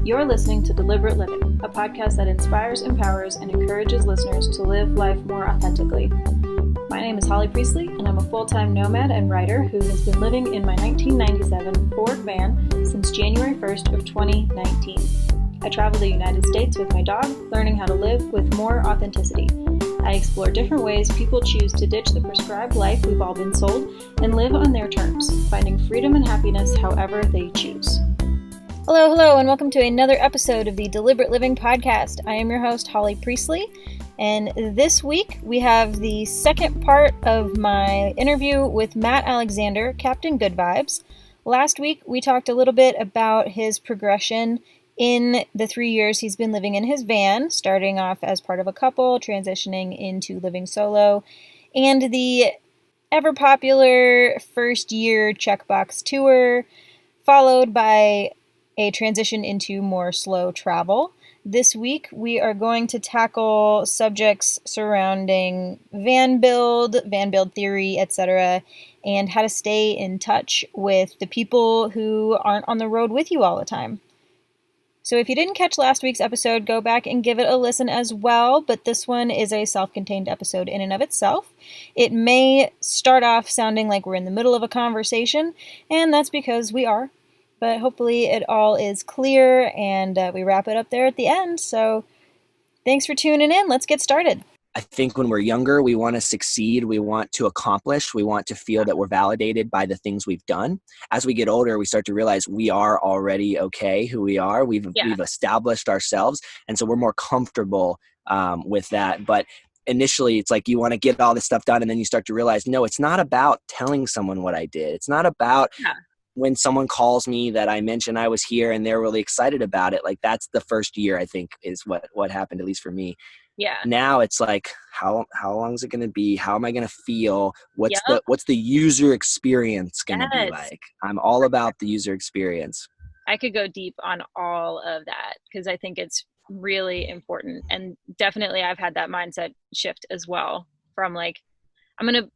You're listening to Deliberate Living, a podcast that inspires, empowers, and encourages listeners to live life more authentically. My name is Holly Priestley, and I'm a full-time nomad and writer who has been living in my 1997 Ford van since January 1st of 2019. I travel the United States with my dog, learning how to live with more authenticity. I explore different ways people choose to ditch the prescribed life we've all been sold and live on their terms, finding freedom and happiness however they choose. Hello, and welcome to another episode of the Deliberate Living Podcast. I am your host, Holly Priestley, and this week we have the second part of my interview with Matt Alexander, Captain Good Vibes. Last week we talked a little bit about his progression in the 3 years he's been living in his van, starting off as part of a couple, transitioning into living solo, and the ever-popular first-year checkbox tour, followed by a transition into more slow travel. This week, we are going to tackle subjects surrounding van build theory, etc., and how to stay in touch with the people who aren't on the road with you all the time. So if you didn't catch last week's episode, go back and give it a listen as well, but this one is a self-contained episode in and of itself. It may start off sounding like we're in the middle of a conversation, and that's because we are. But hopefully it all is clear and we wrap it up there at the end. So thanks for tuning in. Let's get started. I think when we're younger, we want to succeed. We want to accomplish. We want to feel that we're validated by the things we've done. As we get older, we start to realize we are already okay who we are. We've established ourselves. And so we're more comfortable with that. But initially, it's like you want to get all this stuff done. And then you start to realize, no, it's not about telling someone what I did. It's not about when someone calls me that I mention I was here and they're really excited about it. Like that's the first year, I think, is what happened, at least for me. Yeah. Now it's like, how long is it going to be? How am I going to feel? What's the user experience going to be like? I'm all about the user experience. I could go deep on all of that because I think it's really important. And definitely I've had that mindset shift as well from like, I'm going to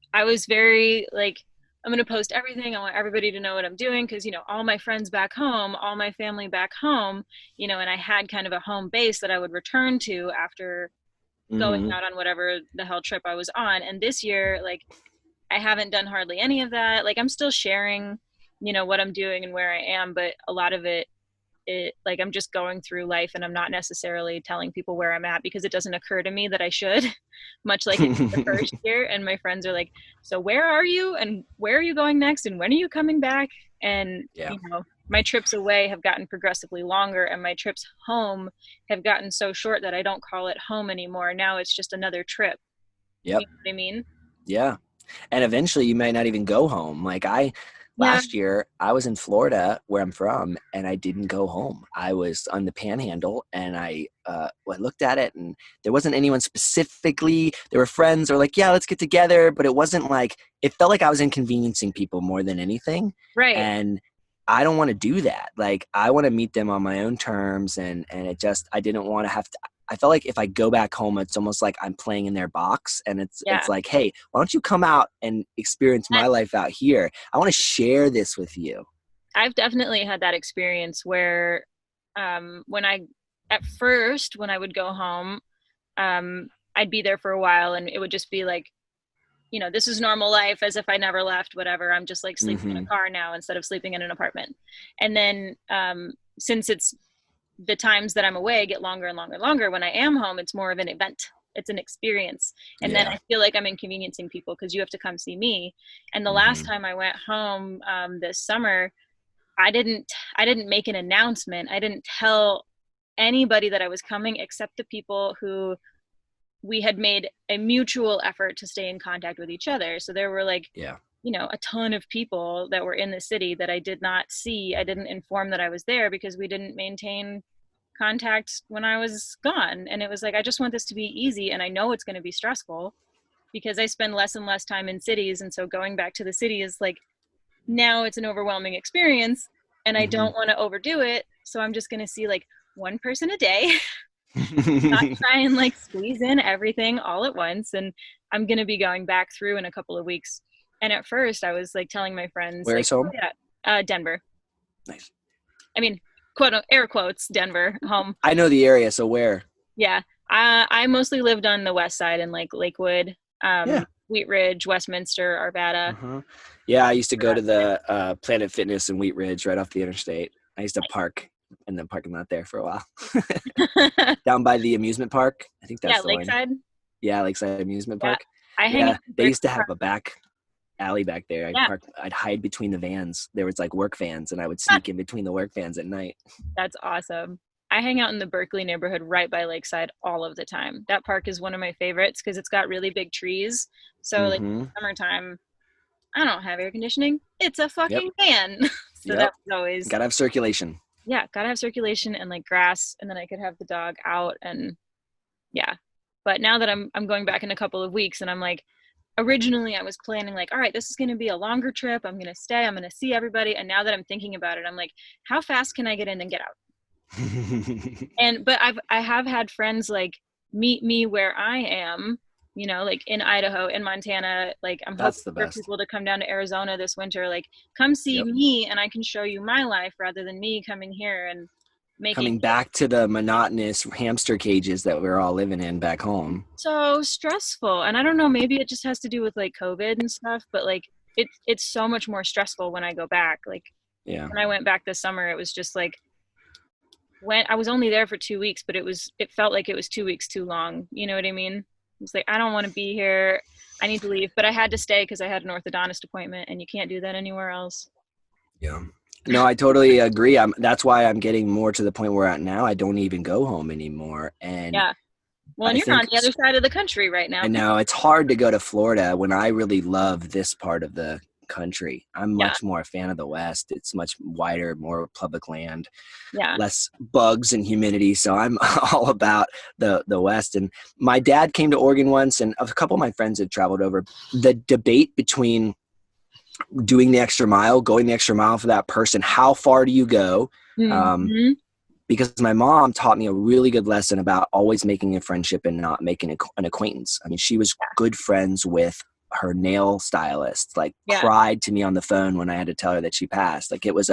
post everything. I want everybody to know what I'm doing because, all my friends back home, all my family back home, and I had kind of a home base that I would return to after going out on whatever the hell trip I was on. And this year, like, I haven't done hardly any of that. Like, I'm still sharing, what I'm doing and where I am, but a lot of it like I'm just going through life and I'm not necessarily telling people where I'm at because it doesn't occur to me that I should, much like in the first year. And my friends are like, so where are you and where are you going next? And when are you coming back? And, my trips away have gotten progressively longer and my trips home have gotten so short that I don't call it home anymore. Now it's just another trip. Yep. You know what I mean? Yeah. And eventually you might not even go home. Like last year, I was in Florida, where I'm from, and I didn't go home. I was on the Panhandle, and I looked at it, and there wasn't anyone specifically. There were friends who were like, yeah, let's get together, but it wasn't like – it felt like I was inconveniencing people more than anything. Right. And I don't want to do that. Like, I want to meet them on my own terms, and it just – I didn't want to have to – I felt like if I go back home, it's almost like I'm playing in their box, and it's like, hey, why don't you come out and experience my life out here? I want to share this with you. I've definitely had that experience where when I would go home, I'd be there for a while and it would just be like, this is normal life as if I never left, whatever. I'm just like sleeping in a car now instead of sleeping in an apartment. And then since it's the times that I'm away get longer and longer and longer. When I am home, it's more of an event. It's an experience. And then I feel like I'm inconveniencing people because you have to come see me. And the last time I went home this summer, I didn't make an announcement. I didn't tell anybody that I was coming except the people who we had made a mutual effort to stay in contact with each other. So there were like, a ton of people that were in the city that I did not see. I didn't inform that I was there because we didn't maintain contact when I was gone. And it was like, I just want this to be easy. And I know it's going to be stressful because I spend less and less time in cities. And so going back to the city is like, now it's an overwhelming experience and I don't want to overdo it. So I'm just going to see like one person a day, not try and like squeeze in everything all at once. And I'm going to be going back through in a couple of weeks. And at first I was like telling my friends, where's home? Denver. Nice. I mean, quote air quotes Denver home. I know the area, so where? Yeah. I mostly lived on the west side in like Lakewood, Yeah. Wheat Ridge, Westminster, Arvada. Uh-huh. Yeah, I used to go to the Planet Fitness in Wheat Ridge right off the interstate. I used to park in the parking lot there for a while. Down by the amusement park. I think that's Yeah, the one. Lakeside. Yeah, Lakeside Amusement Yeah. Park. I hang Yeah, out in they used to Berkeley have Park. a back alley back there. Yeah. I'd hide between the vans. There was like work vans, and I would sneak in between the work vans at night. That's awesome. I hang out in the Berkeley neighborhood right by Lakeside all of the time. That park is one of my favorites because it's got really big trees. So like Mm-hmm. summertime, I don't have air conditioning. It's a Yep. fucking fan. So Yep. that was always, Gotta have circulation. yeah, gotta have circulation and like grass, and then I could have the dog out and yeah. But now that I'm going back in a couple of weeks, and I'm like, originally I was planning like, all right, this is going to be a longer trip. I'm going to stay. I'm going to see everybody. And now that I'm thinking about it, I'm like, how fast can I get in and get out? And but I have had friends like meet me where I am, you know, like in Idaho, in Montana. Like I'm hoping That's the for best. people to come down to Arizona this winter. Like come see Yep. me, and I can show you my life rather than me coming here and making Coming back to the monotonous hamster cages that we're all living in back home. so stressful. And I don't know, maybe it just has to do with like COVID and stuff, but like it's so much more stressful when I go back. Like Yeah. when I went back this summer, it was just like when I was only there for 2 weeks, but it felt like it was 2 weeks too long. You know what I mean? It's like I don't want to be here. I need to leave, but I had to stay because I had an orthodontist appointment, and you can't do that anywhere else. Yeah. No, I totally agree. That's why I'm getting more to the point where we're at now. I don't even go home anymore. And Yeah. Well, and you're on the other side of the country right now. I know it's hard to go to Florida when I really love this part of the country. I'm much more a fan of the West. It's much wider, more public land, less bugs and humidity. So I'm all about the West. And my dad came to Oregon once, and a couple of my friends had traveled over. The debate between doing the extra mile, going the extra mile for that person, how far do you go? Mm-hmm. Because my mom taught me a really good lesson about always making a friendship and not making an acquaintance. I mean, she was good friends with her nail stylist, like cried to me on the phone when I had to tell her that she passed. Like it was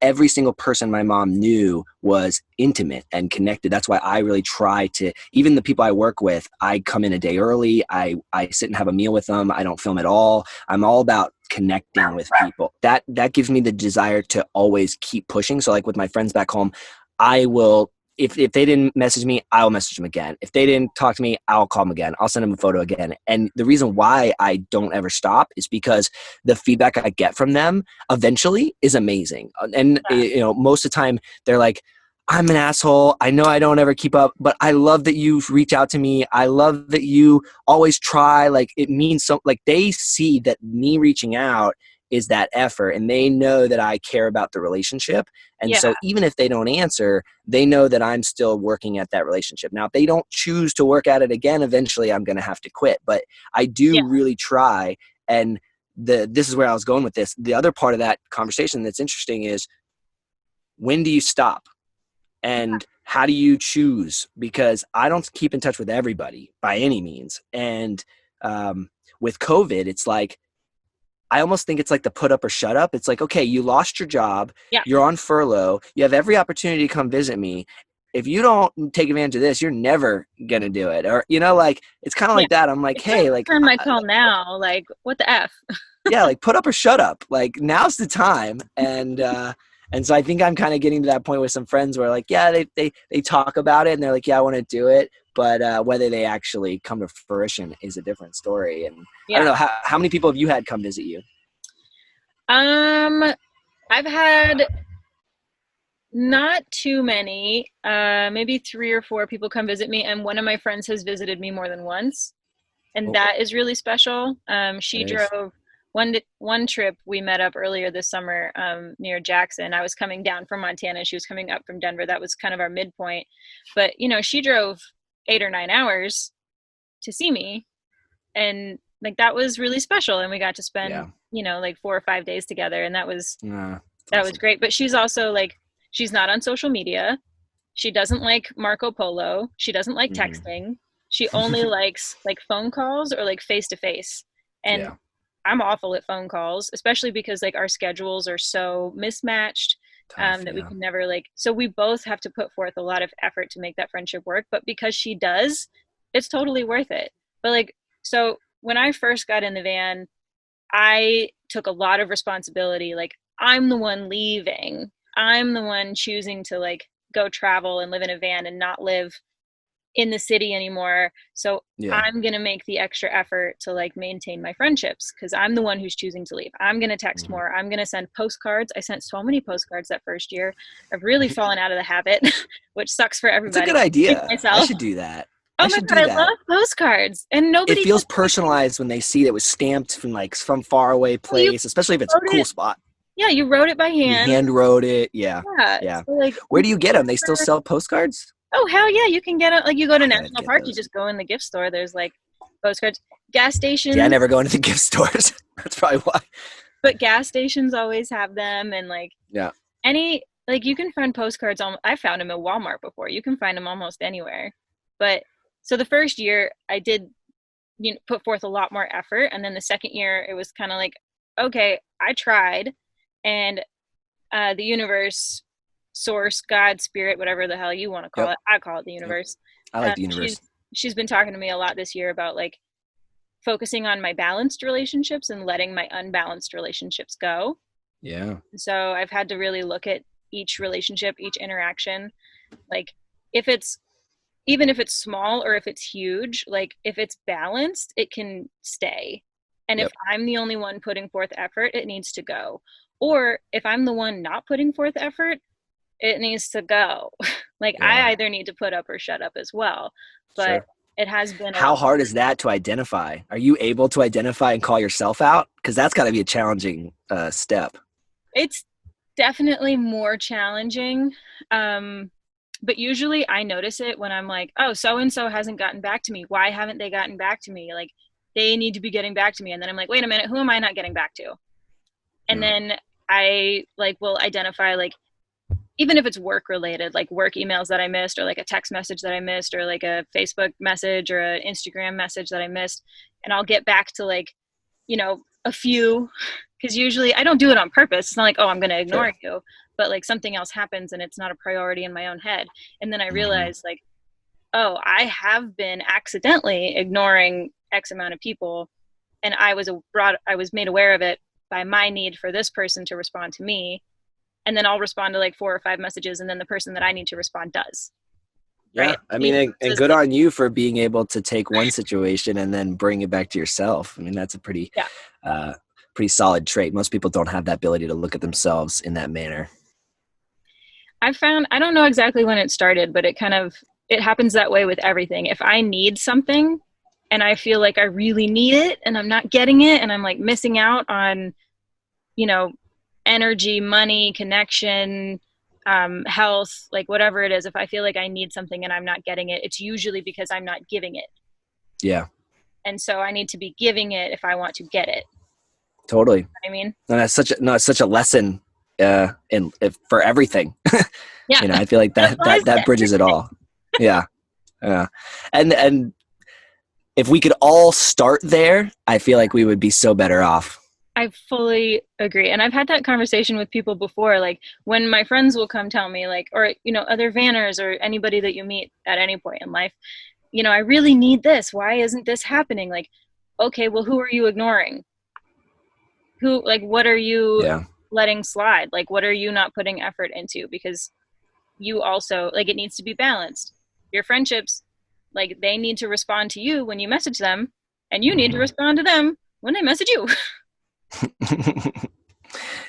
every single person my mom knew was intimate and connected. That's why I really try to, even the people I work with, I come in a day early. I sit and have a meal with them. I don't film at all. I'm all about connecting with people. That gives me the desire to always keep pushing. So like with my friends back home, I will, if they didn't message me, I'll message them again. If they didn't talk to me, I'll call them again. I'll send them a photo again. And the reason why I don't ever stop is because the feedback I get from them eventually is amazing. And you know, most of the time they're like, I'm an asshole. I know I don't ever keep up, but I love that you reach out to me. I love that you always try. Like it means so, like they see that me reaching out is that effort, and they know that I care about the relationship. And so even if they don't answer, they know that I'm still working at that relationship. Now, if they don't choose to work at it again, eventually I'm going to have to quit, but I do really try. And this is where I was going with this. The other part of that conversation that's interesting is, when do you stop? And how do you choose? Because I don't keep in touch with everybody by any means. And with COVID, it's like, I almost think it's like the put up or shut up. It's like, okay, you lost your job. You're on furlough. You have every opportunity to come visit me. If you don't take advantage of this, you're never going to do it. Or, you know, like, it's kind of like that. I'm like, It's hey, like, turn my call now. Like, what the F? like put up or shut up. Like now's the time. And so I think I'm kind of getting to that point with some friends where like, they talk about it and they're like, yeah, I want to do it. But whether they actually come to fruition is a different story. And I don't know, how many people have you had come visit you? I've had not too many, maybe 3 or 4 people come visit me. And one of my friends has visited me more than once. And that is really special. She drove one trip. We met up earlier this summer near Jackson. I was coming down from Montana. She was coming up from Denver. That was kind of our midpoint. But, you know, she drove 8 or 9 hours to see me. And like, that was really special. And we got to spend, you know, like 4 or 5 days together. And that was great. But she's also like, she's not on social media. She doesn't like Marco Polo. She doesn't like texting. She only likes like phone calls or like face to face. And I'm awful at phone calls, especially because like our schedules are so mismatched. Tough, that we yeah. can never like, so we both have to put forth a lot of effort to make that friendship work, but because she does, it's totally worth it. But like, so when I first got in the van, I took a lot of responsibility. Like, I'm the one leaving. I'm the one choosing to like go travel and live in a van and not live in the city anymore. So Yeah. I'm going to make the extra effort to like maintain my friendships because I'm the one who's choosing to leave. I'm going to text more. I'm going to send postcards. I sent so many postcards that first year. I've really fallen out of the habit, which sucks for It's a everybody. good idea. I Myself. should do that. Oh I my should God, do I that. love postcards. And It nobody feels does personalized when they see that it was stamped from like some faraway you place, especially if it's a wrote cool it. spot. Yeah, you wrote it by You hand. hand wrote it. Yeah. Yeah. Yeah. So like, Where do you get them? They still sell postcards? oh hell yeah, you can get it. Like you go to I gotta National get Park, you those. just go in the gift store. There's like postcards, gas See, I stations, never go into the gift stores. That's probably why. but gas stations always have them. And like Yeah. any, like you can find postcards on, I found them at Walmart before. You can find them almost anywhere. But so the first year I did, you know, put forth a lot more effort. And then the second year it was kind of like, okay, I tried. And the universe, source, God, spirit, whatever the hell you want to call Yep. it. I call it the Yep. universe. I like the universe. She's been talking to me a lot this year about like focusing on my balanced relationships and letting my unbalanced relationships go. Yeah. So I've had to really look at each relationship, each interaction, like if it's, even if it's small or if it's huge, like if it's balanced, it can stay. And Yep. if I'm the only one putting forth effort, it needs to go. Or if I'm the one not putting forth effort, it needs to go. Like Yeah. I either need to put up or shut up as well. But Sure. it has been How hard is that to identify? Are you able to identify and call yourself out? Because that's got to be a challenging step. It's definitely more challenging. But usually I notice it when I'm like, oh, so-and-so hasn't gotten back to me. Why haven't they gotten back to me? Like they need to be getting back to me. And then I'm like, wait a minute, who am I not getting back to? And then I like will identify like, even if it's work related, like work emails that I missed, or like a text message that I missed, or like a Facebook message or an Instagram message that I missed. And I'll get back to like, you know, a few, because usually I don't do it on purpose. It's not like, oh, I'm going to ignore you, but like something else happens and it's not a priority in my own head. And then I realize like, oh, I have been accidentally ignoring X amount of people. And I was made aware of it by my need for this person to respond to me. And then I'll respond to like 4 or 5 messages. And then the person that I need to respond does. Yeah. Right? I mean, and good on you for being able to take one situation and then bring it back to yourself. I mean, that's a pretty solid trait. Most people don't have that ability to look at themselves in that manner. I found, I don't know exactly when it started, but it happens that way with everything. If I need something and I feel like I really need it and I'm not getting it and I'm like missing out on, you know, energy, money, connection, health, like whatever it is, if I feel like I need something and I'm not getting it, it's usually because I'm not giving it. Yeah. And so I need to be giving it if I want to get it. Totally. You know what I mean? And it's such a lesson for everything. Yeah. You know, I feel like that bridges it all. Yeah. Yeah. And if we could all start there, I feel like we would be so better off. I fully agree. And I've had that conversation with people before, like when my friends will come tell me like, or, you know, other vanners or anybody that you meet at any point in life, you know, I really need this. Why isn't this happening? Like, okay, well, who are you ignoring? Who, like, what are you letting slide? Like, what are you not putting effort into? Because you also, like, it needs to be balanced. Your friendships, like, they need to respond to you when you message them, and you need to respond to them when they message you.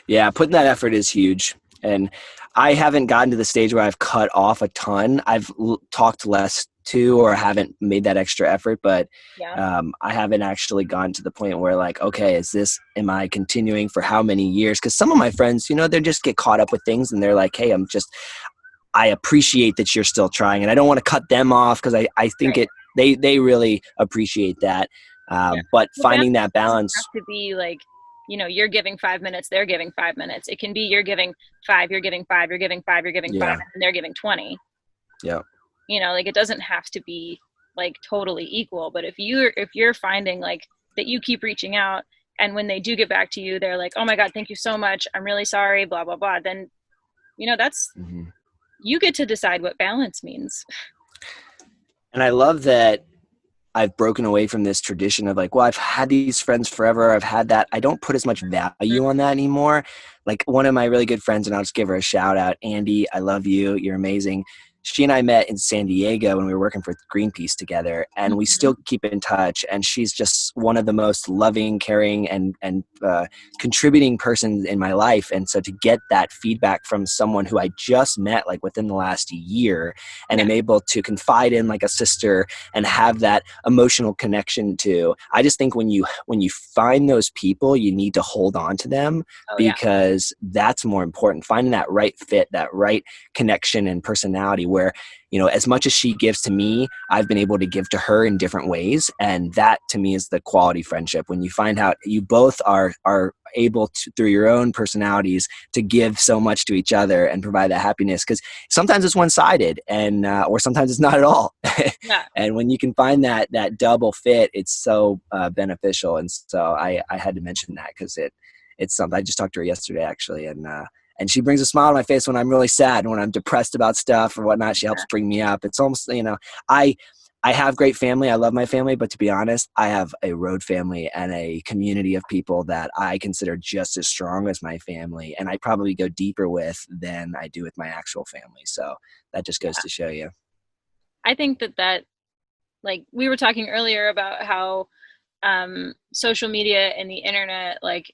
Yeah, putting that effort is huge. And I haven't gotten to the stage where I've cut off a ton. I've talked less to, or haven't made that extra effort, but I haven't actually gotten to the point where like, okay, am I continuing for how many years? Because some of my friends, you know, they just get caught up with things and they're like, hey, I appreciate that you're still trying, and I don't want to cut them off because I think they really appreciate that. But finding that balance have to be like, you know, you're giving 5 minutes, they're giving 5 minutes. It can be you're giving 5, you're giving 5, you're giving 5, you're giving 5, and they're giving 20. Yeah. You know, like it doesn't have to be like totally equal, but if you're finding like that you keep reaching out, and when they do get back to you, they're like, oh my God, thank you so much, I'm really sorry, blah, blah, blah, then, That's, you get to decide what balance means. And I love that I've broken away from this tradition of like, well, I've had these friends forever. I've had that. I don't put as much value on that anymore. Like one of my really good friends, and I'll just give her a shout out, Andy, I love you. You're amazing. She and I met in San Diego when we were working for Greenpeace together, and we still keep in touch. And she's just one of the most loving, caring, and contributing persons in my life. And so to get that feedback from someone who I just met like within the last year, and am able to confide in like a sister and have that emotional connection to, I just think when you find those people, you need to hold on to them, because that's more important. Finding that right fit, that right connection and personality, where, as much as she gives to me, I've been able to give to her in different ways. And that to me is the quality friendship. When you find out you both are able to, through your own personalities, to give so much to each other and provide that happiness, because sometimes it's one-sided, and or sometimes it's not at all. And when you can find that double fit, it's so beneficial. And so I had to mention that, because it's something. I just talked to her yesterday actually, and she brings a smile on my face when I'm really sad, when I'm depressed about stuff or whatnot. She helps bring me up. It's almost, I have great family. I love my family, but to be honest, I have a road family and a community of people that I consider just as strong as my family, and I probably go deeper with than I do with my actual family. So that just goes to show you. I think that like we were talking earlier about how social media and the internet, like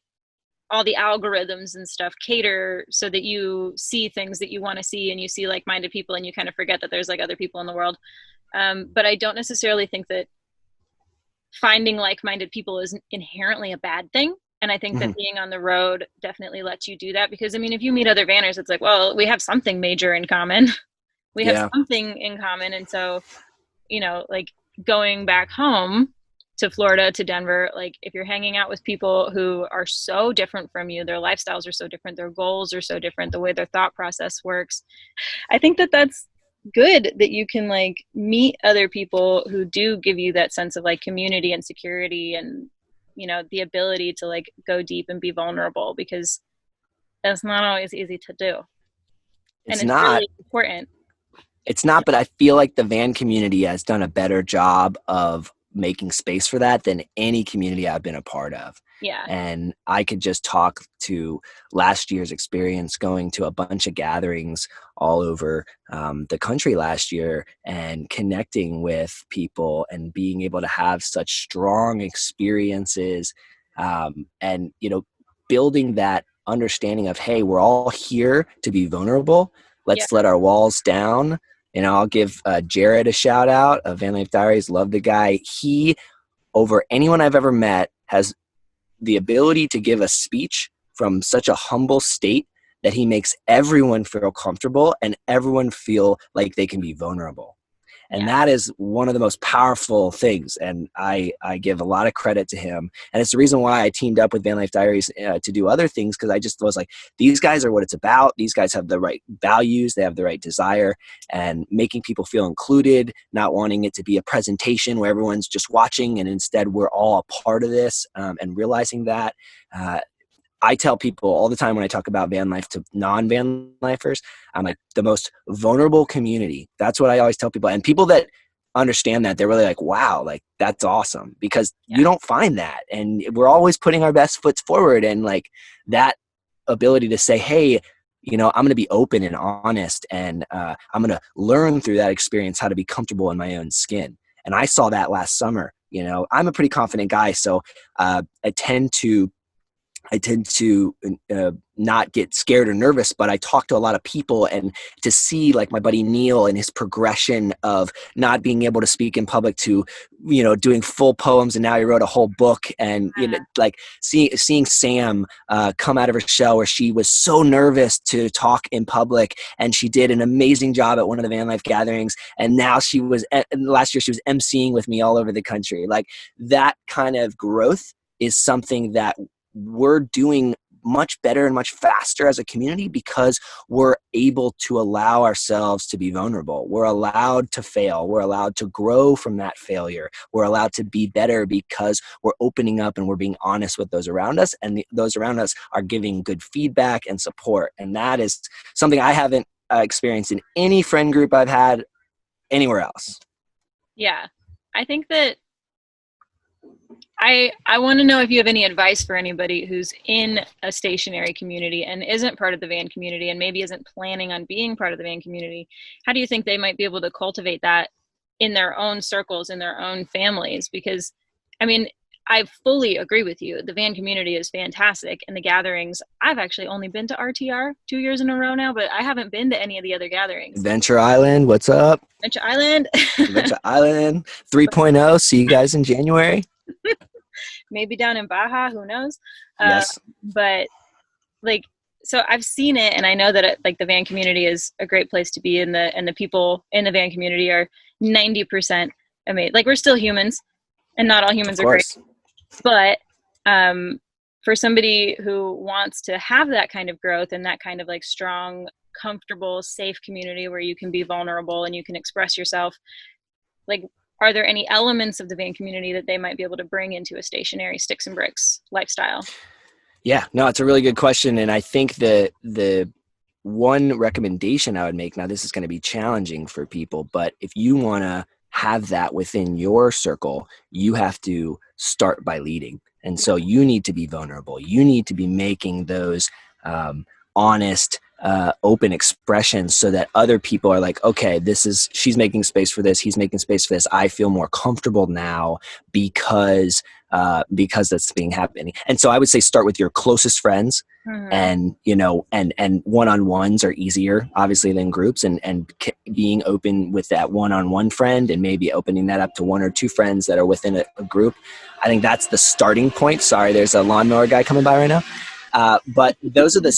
all the algorithms and stuff, cater so that you see things that you want to see, and you see like-minded people, and you kind of forget that there's like other people in the world. But I don't necessarily think that finding like-minded people is inherently a bad thing. And I think that being on the road definitely lets you do that, because if you meet other vanners, it's like, well, we have something major in common. We have something in common. And so, like going back home to Florida, to Denver, like if you're hanging out with people who are so different from you, their lifestyles are so different, their goals are so different, the way their thought process works, I think that that's good, that you can like meet other people who do give you that sense of like community and security, and the ability to like go deep and be vulnerable, because that's not always easy to do. It's and it's not really important. It's not, but I feel like the van community has done a better job of making space for that than any community I've been a part of. Yeah. And I could just talk to last year's experience, going to a bunch of gatherings all over the country last year, and connecting with people and being able to have such strong experiences, and, building that understanding of, hey, we're all here to be vulnerable. Let's let our walls down. I'll give Jared a shout out of Van Life Diaries. Love the guy. He, over anyone I've ever met, has the ability to give a speech from such a humble state that he makes everyone feel comfortable and everyone feel like they can be vulnerable. And that is one of the most powerful things. And I give a lot of credit to him. And it's the reason why I teamed up with Van Life Diaries to do other things, because I just was like, these guys are what it's about. These guys have the right values. They have the right desire, and making people feel included, not wanting it to be a presentation where everyone's just watching, and instead we're all a part of this, and realizing that. I tell people all the time when I talk about van life to non-van lifers, I'm like, the most vulnerable community. That's what I always tell people. And people that understand that, they're really like, wow, like that's awesome, because you don't find that. And we're always putting our best foot forward, and like that ability to say, hey, I'm going to be open and honest, and I'm going to learn through that experience how to be comfortable in my own skin. And I saw that last summer. I'm a pretty confident guy, so I tend to not get scared or nervous, but I talk to a lot of people, and to see like my buddy Neil and his progression of not being able to speak in public to, doing full poems, and now he wrote a whole book, and like seeing Sam come out of her shell, where she was so nervous to talk in public, and she did an amazing job at one of the van life gatherings, and now last year she was emceeing with me all over the country. Like that kind of growth is something that we're doing much better and much faster as a community because we're able to allow ourselves to be vulnerable. We're allowed to fail. We're allowed to grow from that failure. We're allowed to be better because we're opening up and we're being honest with those around us, and those around us are giving good feedback and support. And that is something I haven't experienced in any friend group I've had anywhere else. Yeah. I think that I want to know if you have any advice for anybody who's in a stationary community and isn't part of the van community and maybe isn't planning on being part of the van community. How do you think they might be able to cultivate that in their own circles, in their own families? Because, I mean, I fully agree with you. The van community is fantastic. And the gatherings, I've actually only been to RTR 2 years in a row now, but I haven't been to any of the other gatherings. Adventure Island, what's up? Adventure Island. Adventure Island 3.0. See you guys in January. Maybe down in Baja, who knows? Yes. But like, so I've seen it, and I know that like the van community is a great place to be, and the people in the van community are 90% amazing. Like, we're still humans, and not all humans are great. But for somebody who wants to have that kind of growth and that kind of like strong, comfortable, safe community where you can be vulnerable and you can express yourself, like, are there any elements of the van community that they might be able to bring into a stationary sticks and bricks lifestyle? Yeah, no, it's a really good question. And I think the one recommendation I would make, now this is going to be challenging for people, but if you want to have that within your circle, you have to start by leading. And so you need to be vulnerable. You need to be making those honest, open expressions so that other people are like, okay, she's making space for this. He's making space for this. I feel more comfortable now because that's being happening. And so I would say start with your closest friends. Mm-hmm. and one-on-ones are easier obviously than groups, and being open with that one-on-one friend and maybe opening that up to one or two friends that are within a group. I think that's the starting point. Sorry, there's a lawnmower guy coming by right now. But those are the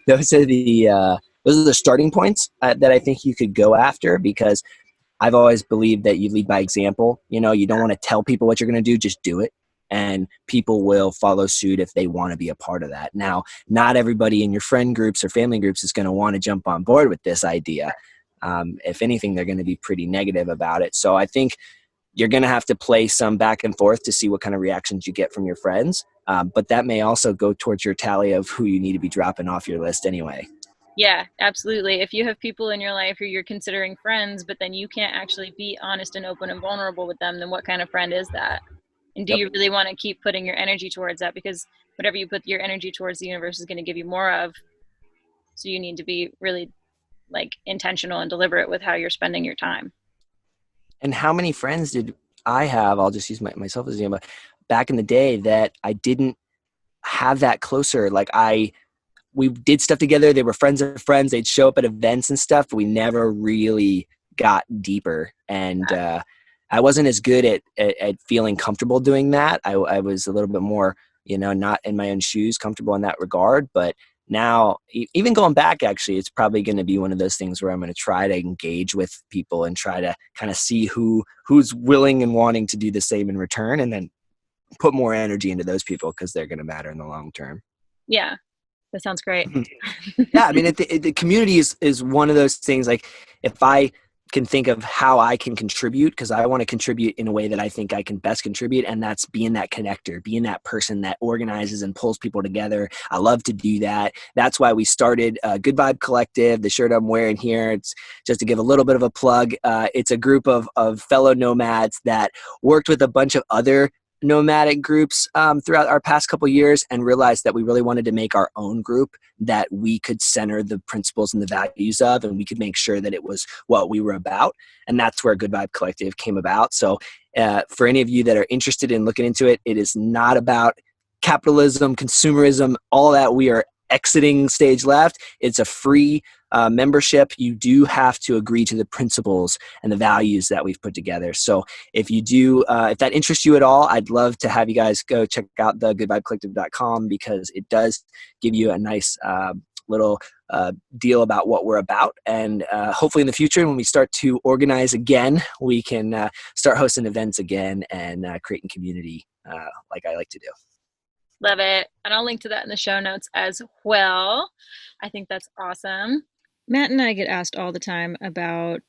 those are the starting points that I think you could go after, because I've always believed that you lead by example. You don't want to tell people what you're going to do, just do it. And people will follow suit if they want to be a part of that. Now, not everybody in your friend groups or family groups is going to want to jump on board with this idea. If anything, they're going to be pretty negative about it. So I think you're going to have to play some back and forth to see what kind of reactions you get from your friends. But that may also go towards your tally of who you need to be dropping off your list anyway. Yeah, absolutely. If you have people in your life who you're considering friends, but then you can't actually be honest and open and vulnerable with them, then what kind of friend is that? And do you really want to keep putting your energy towards that? Because whatever you put your energy towards, the universe is going to give you more of. So you need to be really like intentional and deliberate with how you're spending your time. And how many friends did I have? I'll just use myself as an example. Back in the day that I didn't have that closer. Like we did stuff together. They were friends of friends. They'd show up at events and stuff, but we never really got deeper. And I wasn't as good at feeling comfortable doing that. I was a little bit more, not in my own shoes, comfortable in that regard. But now, even going back, actually, it's probably going to be one of those things where I'm going to try to engage with people and try to kind of see who's willing and wanting to do the same in return, and then put more energy into those people because they're going to matter in the long term. Yeah, that sounds great. Yeah, I mean, the community is one of those things. Like, if I can think of how I can contribute, because I want to contribute in a way that I think I can best contribute, and that's being that connector, being that person that organizes and pulls people together. I love to do that. That's why we started Good Vibe Collective. The shirt I'm wearing here, it's just to give a little bit of a plug. It's a group of fellow nomads that worked with a bunch of other nomadic groups throughout our past couple of years, and realized that we really wanted to make our own group that we could center the principles and the values of, and we could make sure that it was what we were about. And that's where Good Vibe Collective came about. So for any of you that are interested in looking into it, it is not about capitalism, consumerism, all that. We are exiting stage left. It's a free membership. You do have to agree to the principles and the values that we've put together. So if you do, if that interests you at all, I'd love to have you guys go check out the goodvibecollective.com, because it does give you a nice little deal about what we're about. And hopefully in the future, when we start to organize again, we can start hosting events again and creating community like I like to do. Love it. And I'll link to that in the show notes as well. I think that's awesome. Matt and I get asked all the time about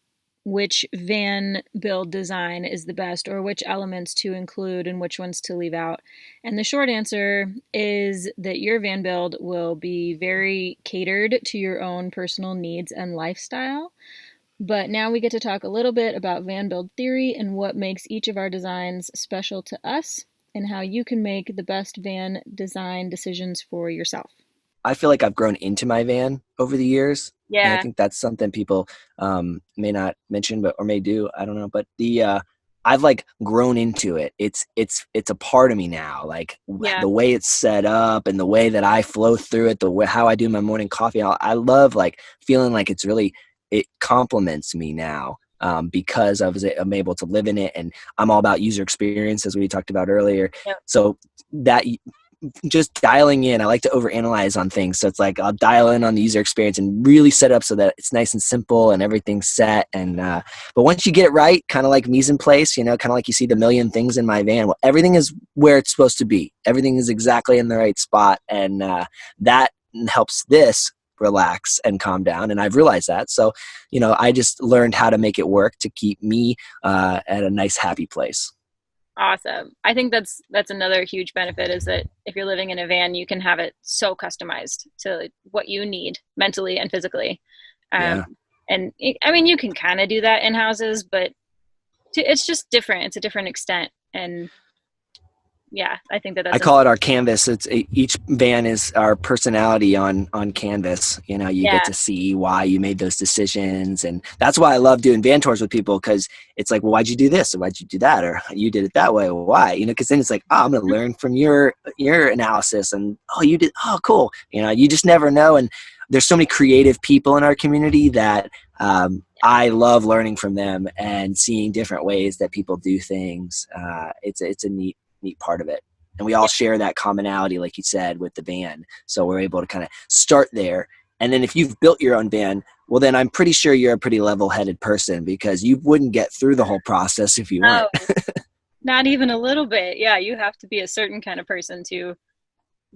which van build design is the best, or which elements to include and which ones to leave out. And the short answer is that your van build will be very catered to your own personal needs and lifestyle. But now we get to talk a little bit about van build theory and what makes each of our designs special to us, and how you can make the best van design decisions for yourself. I feel like I've grown into my van over the years. Yeah. And I think that's something people may not mention, or may do. I don't know. But I've like grown into it. It's a part of me now. Like the way it's set up and the way that I flow through it, how I do my morning coffee. I love like feeling like it complements me now. Because I'm able to live in it, and I'm all about user experience, as we talked about earlier. Yep. So that just dialing in, I like to overanalyze on things. So it's like I'll dial in on the user experience and really set up so that it's nice and simple and everything's set. And but once you get it right, kind of like mise en place, kind of like you see the million things in my van. Well, everything is where it's supposed to be. Everything is exactly in the right spot, and that helps this relax and calm down. And I've realized that. So, I just learned how to make it work to keep me at a nice, happy place. Awesome. I think that's another huge benefit, is that if you're living in a van, you can have it so customized to what you need mentally and physically. And you can kind of do that in houses, but it's just different. It's a different extent. And yeah, I think that's. I call it our canvas. Each van is our personality on canvas. You get to see why you made those decisions, and that's why I love doing van tours with people, because it's like, well, why'd you do this, or why'd you do that, or you did it that way? Well, why? Because then it's like, oh, I'm going to learn from your analysis, and you did. Oh, cool. You just never know, and there's so many creative people in our community that I love learning from them and seeing different ways that people do things. It's a neat part of it, and we all share that commonality, like you said, with the van, so we're able to kind of start there. And then if you've built your own van, well, then I'm pretty sure you're a pretty level-headed person, because you wouldn't get through the whole process if you weren't. Not even a little bit. Yeah, you have to be a certain kind of person to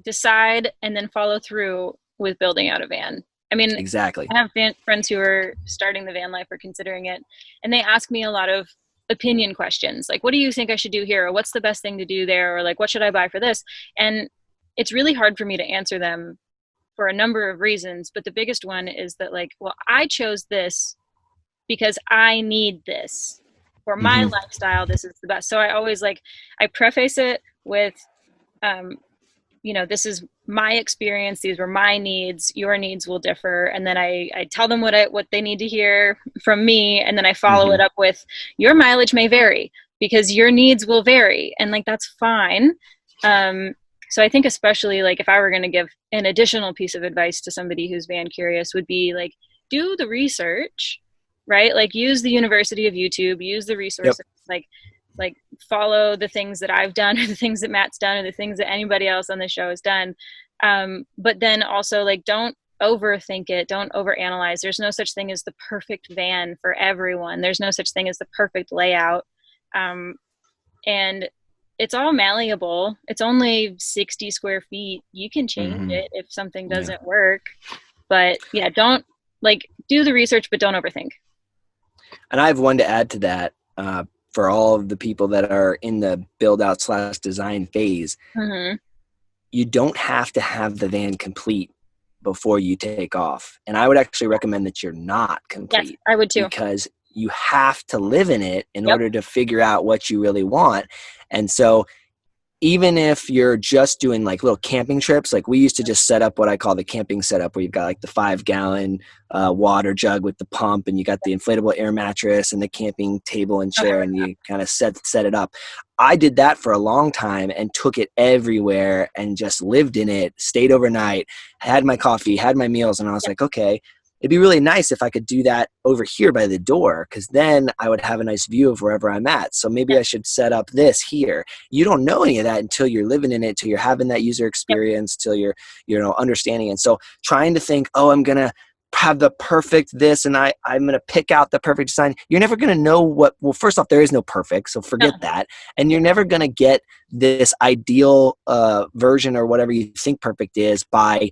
decide and then follow through with building out a van. I mean, exactly. I have friends who are starting the van life or considering it, and they ask me a lot of opinion questions, like, what do you think I should do here, or what's the best thing to do there, or like, what should I buy for this? And it's really hard for me to answer them for a number of reasons, but the biggest one is that, like, well, I chose this because I need this for my lifestyle. This is the best. So I always I preface it with this is my experience. These were my needs. Your needs will differ. And then I tell them what they need to hear from me. And then I follow it up with, your mileage may vary because your needs will vary. And that's fine. So I think especially if I were going to give an additional piece of advice to somebody who's van curious, would be do the research, right? Use the University of YouTube, use the resources, follow the things that I've done, or the things that Matt's done, or the things that anybody else on the show has done. But then also don't overthink it. Don't overanalyze. There's no such thing as the perfect van for everyone. There's no such thing as the perfect layout. And it's all malleable. It's only 60 square feet. You can change it if something doesn't work. But don't do the research, but don't overthink. And I have one to add to that. For all of the people that are in the build out / design phase, you don't have to have the van complete before you take off. And I would actually recommend that you're not complete. Yes, I would too. Because you have to live in it in order to figure out what you really want. And so even if you're just doing little camping trips, we used to just set up what I call the camping setup, where you've got the 5-gallon water jug with the pump, and you got the inflatable air mattress and the camping table and chair, and you kind of set it up. I did that for a long time and took it everywhere and just lived in it, stayed overnight, had my coffee, had my meals, and I was like, okay, it'd be really nice if I could do that over here by the door, because then I would have a nice view of wherever I'm at. So maybe I should set up this here. You don't know any of that until you're living in it, till you're having that user experience, till you're understanding it. So trying to think, I'm going to have the perfect this, and I'm going to pick out the perfect design. You're never going to know well, first off, there is no perfect, so forget that. And you're never going to get this ideal version or whatever you think perfect is by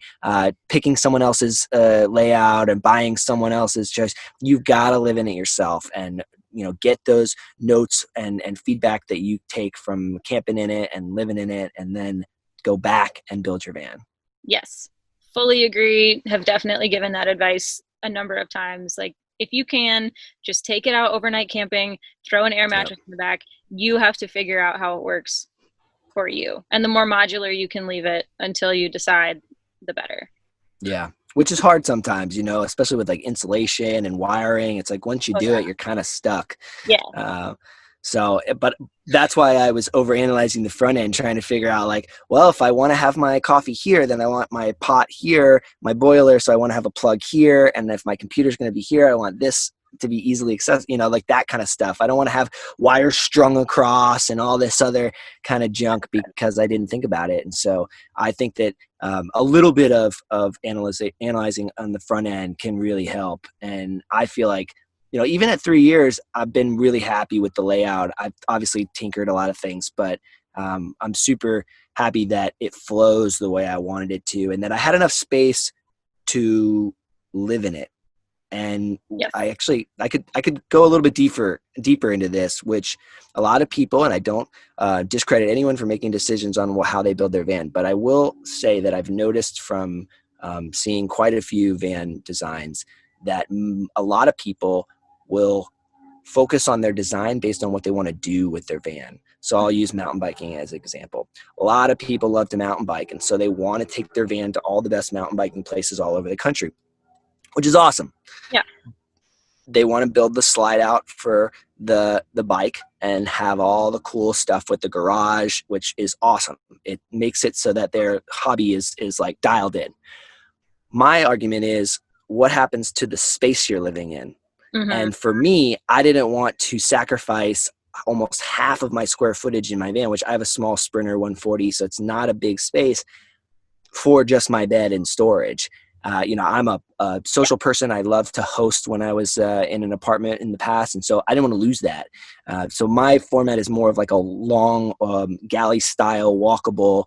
picking someone else's layout and buying someone else's choice. You've got to live in it yourself and, get those notes and feedback that you take from camping in it and living in it, and then go back and build your van. Yes. Fully agree. Have definitely given that advice a number of times. Like, if you can, just take it out overnight camping, throw an air mattress in the back. You have to figure out how it works for you. And the more modular you can leave it until you decide, the better. Yeah. Which is hard sometimes, especially with like insulation and wiring. It's like once you do it, you're kind of stuck. Yeah. But that's why I was overanalyzing the front end, trying to figure out like, well, if I want to have my coffee here, then I want my pot here, my boiler. So I want to have a plug here. And if my computer's going to be here, I want this to be easily accessible, like that kind of stuff. I don't want to have wires strung across and all this other kind of junk because I didn't think about it. And so I think that a little bit of analyzing on the front end can really help. And I feel like, even at 3 years, I've been really happy with the layout. I've obviously tinkered a lot of things, but I'm super happy that it flows the way I wanted it to, and that I had enough space to live in it. And I could go a little bit deeper into this, which a lot of people, and I don't discredit anyone for making decisions on how they build their van, but I will say that I've noticed from seeing quite a few van designs that a lot of people will focus on their design based on what they want to do with their van. So I'll use mountain biking as an example. A lot of people love to mountain bike, and so they want to take their van to all the best mountain biking places all over the country, which is awesome. Yeah. They want to build the slide out for the bike and have all the cool stuff with the garage, which is awesome. It makes it so that their hobby is like dialed in. My argument is, what happens to the space you're living in? Mm-hmm. And for me, I didn't want to sacrifice almost half of my square footage in my van, which I have a small Sprinter 140, so it's not a big space, for just my bed and storage. I'm a social person. I love to host when I was in an apartment in the past, and so I didn't want to lose that. So my format is more of like a long galley style walkable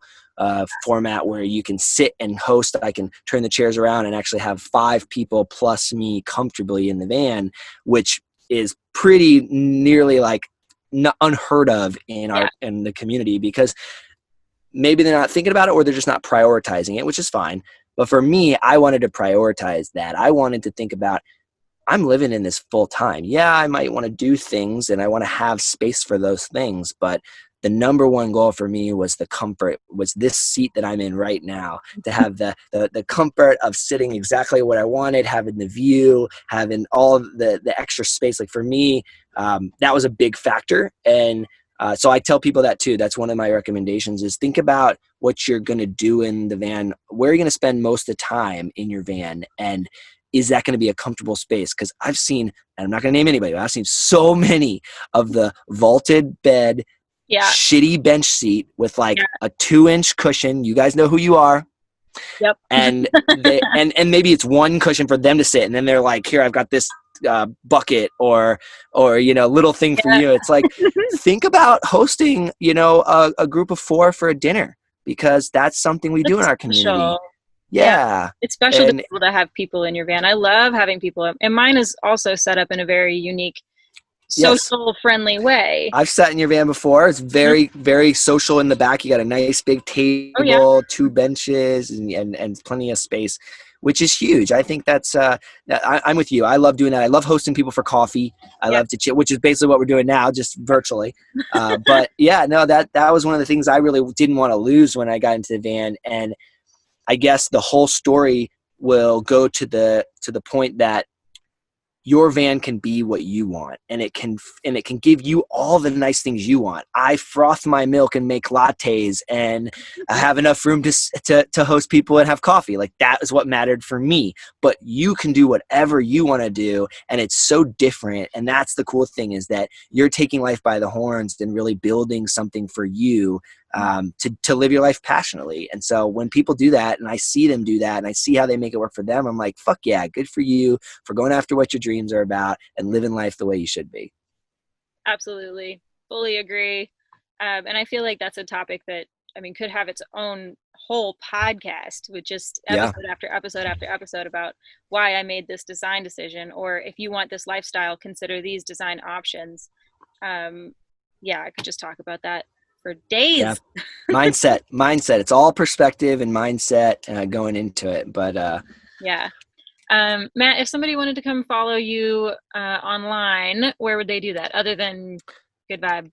format where you can sit and host. I can turn the chairs around and actually have 5 people plus me comfortably in the van, which is pretty nearly like unheard of in the community, because maybe they're not thinking about it, or they're just not prioritizing it, which is fine. But for me, I wanted to prioritize that. I wanted to think about, I'm living in this full time. Yeah, I might want to do things and I want to have space for those things, but the number one goal for me was the comfort, was this seat that I'm in right now, to have the comfort of sitting exactly what I wanted, having the view, having all the extra space. Like for me, that was a big factor. And so I tell people that too. That's one of my recommendations, is think about what you're going to do in the van, where you're going to spend most of the time in your van, and is that going to be a comfortable space? Because I've seen, and I'm not going to name anybody, but I've seen so many of the vaulted bed, shitty bench seat with like a 2-inch cushion. You guys know who you are. Yep. And and maybe it's one cushion for them to sit, and then they're like, here, I've got this bucket or little thing for you. It's like, think about hosting a group of 4 for a dinner, because that's something we do in our community. Yeah. It's special to be able to have people in your van. I love having people, and mine is also set up in a very unique, social friendly way. I've sat in your van before. It's very, very social in the back. You got a nice big table, 2 benches, and plenty of space, which is huge. I think that's I'm with you. I love doing that. I love hosting people for coffee. I love to chit, which is basically what we're doing now, just virtually. But that was one of the things I really didn't want to lose when I got into the van. And I guess the whole story will go to the point that your van can be what you want, and it can give you all the nice things you want. I froth my milk and make lattes, and I have enough room to host people and have coffee. Like, that is what mattered for me. But you can do whatever you want to do, and it's so different. And that's the cool thing, is that you're taking life by the horns and really building something for you to live your life passionately. And so when people do that and I see them do that and I see how they make it work for them, I'm like, fuck yeah, good for you for going after what your dreams are about and living life the way you should be. Absolutely. Fully agree. And I feel like that's a topic that, could have its own whole podcast with just episode after episode after episode about why I made this design decision, or if you want this lifestyle, consider these design options. I could just talk about that for days. Yeah. Mindset. It's all perspective and mindset going into it. But Matt, if somebody wanted to come follow you online, where would they do that other than Good Vibe?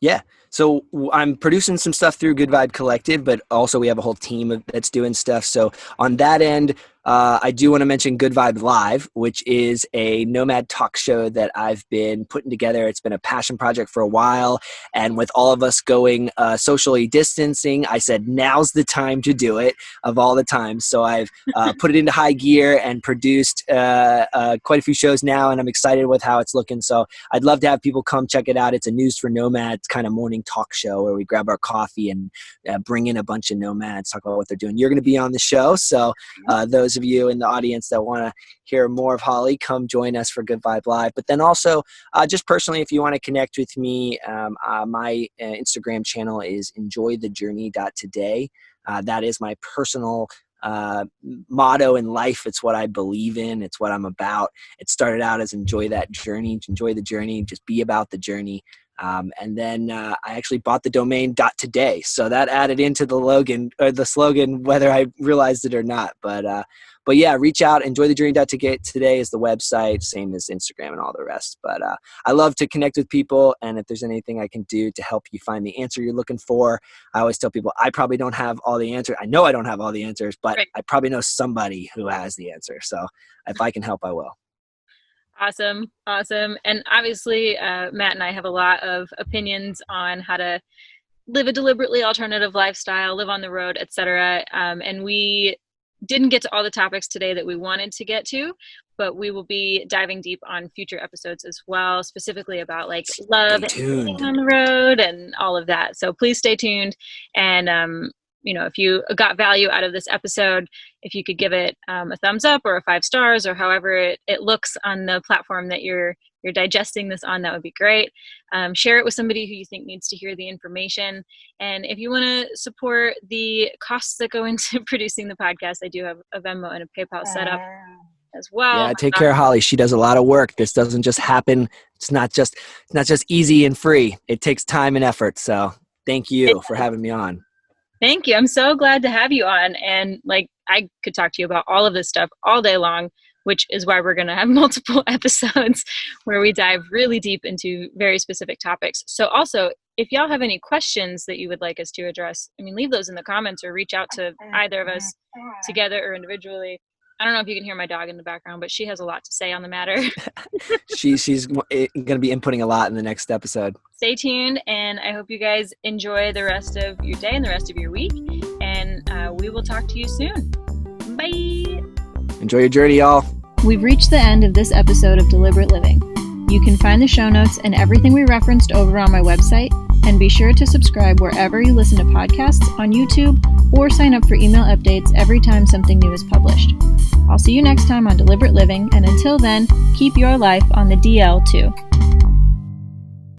Yeah. So I'm producing some stuff through Good Vibe Collective, but also we have a whole team that's doing stuff. So on that end, I do want to mention Good Vibe Live, which is a nomad talk show that I've been putting together. It's been a passion project for a while. And with all of us going socially distancing, I said, now's the time to do it of all the times. So I've put it into high gear and produced quite a few shows now, and I'm excited with how it's looking. So I'd love to have people come check it out. It's a News for Nomads kind of morning talk show where we grab our coffee and bring in a bunch of nomads, talk about what they're doing. You're going to be on the show. So those of you in the audience that want to hear more of Holly, come join us for Good Vibe Live. But then also just personally, if you want to connect with me, my Instagram channel is enjoythejourney.today. That is my personal motto in life. It's what I believe in. It's what I'm about. It started out as enjoy that journey, enjoy the journey, just be about the journey. And then I actually bought the domain .today, so that added into the slogan, whether I realized it or not. But yeah, reach out. Enjoythejourney.today is the website, same as Instagram and all the rest. But I love to connect with people, and if there's anything I can do to help you find the answer you're looking for, I always tell people I probably don't have all the answers. I know I don't have all the answers, but I probably know somebody who has the answer. So if I can help, I will. Awesome. And obviously, Matt and I have a lot of opinions on how to live a deliberately alternative lifestyle, live on the road, etc. And we didn't get to all the topics today that we wanted to get to, but we will be diving deep on future episodes as well, specifically about like love and being on the road and all of that. So please stay tuned. And, if you got value out of this episode, if you could give it a thumbs up or a 5 stars or however it looks on the platform that you're digesting this on, that would be great. Share it with somebody who you think needs to hear the information. And if you want to support the costs that go into producing the podcast, I do have a Venmo and a PayPal set up as well. Yeah, take care of Holly. She does a lot of work. This doesn't just happen. It's not just easy and free. It takes time and effort. So thank you for having me on. Thank you. I'm so glad to have you on. And I could talk to you about all of this stuff all day long, which is why we're going to have multiple episodes where we dive really deep into very specific topics. So also, if y'all have any questions that you would like us to address, leave those in the comments or reach out to either of us together or individually. I don't know if you can hear my dog in the background, but she has a lot to say on the matter. She's going to be inputting a lot in the next episode. Stay tuned, and I hope you guys enjoy the rest of your day and the rest of your week, and we will talk to you soon. Bye! Enjoy your journey, y'all. We've reached the end of this episode of Deliberate Living. You can find the show notes and everything we referenced over on my website, and be sure to subscribe wherever you listen to podcasts on YouTube, or sign up for email updates every time something new is published. I'll see you next time on Deliberate Living, and until then, keep your life on the DL too.